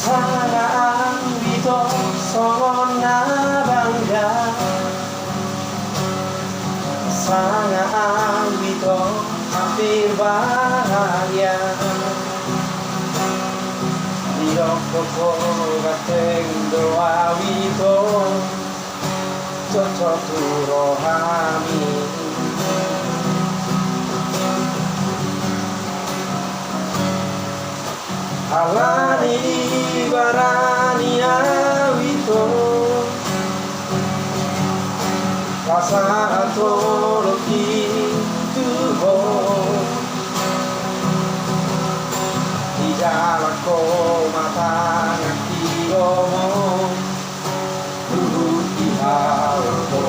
Sana ang dito songon na bangga. Sana ang dito hampir bahagia. Diroko gateng doa wito cocok rohani. Alani barani awito rasa atoloki tuho di jalan ko mata ngaki gomo duduk di auto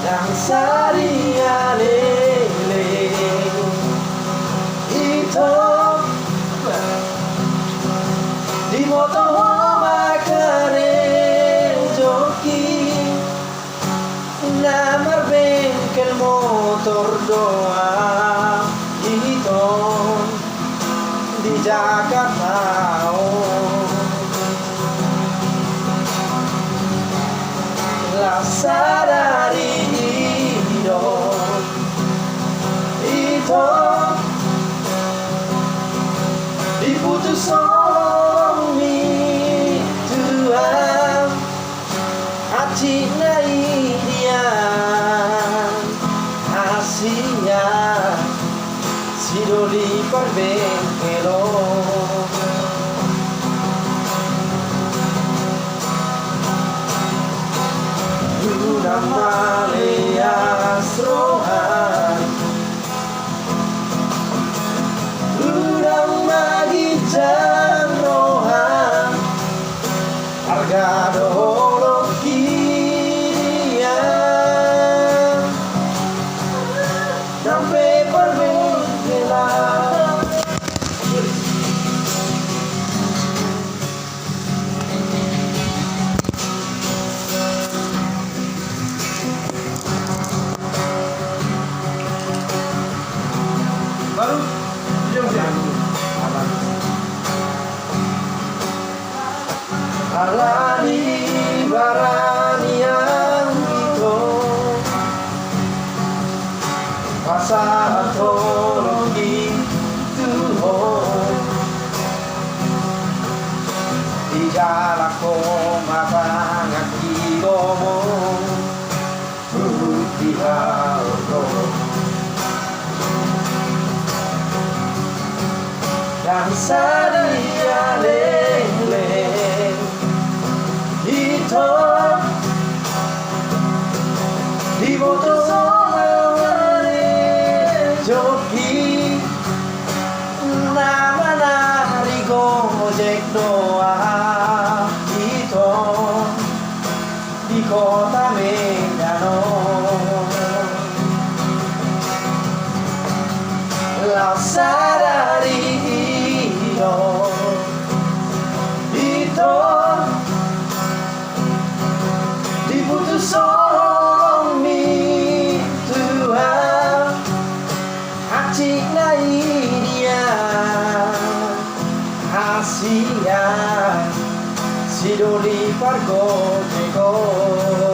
yang sariane di motor makare joki namar bengkel motor doa itu di Jakarta. Rasa dari hidup itu diputus oleh Tuhan, hati dia hasilnya sidoli perbengkelo. Luna malea srohan Jan rohan harga dohologia sampai berbeda. Baru alani barani yang itu rasa atologi tuho di jalan ko mata ngaki gomo duduk di auto dan sadia leleh itu di motor joki nama nari gojek doa itu di kota Medan. Rasa dari hidup itu diputus oleh Tuhan, hati dia hasilnya sidoli pargo teko.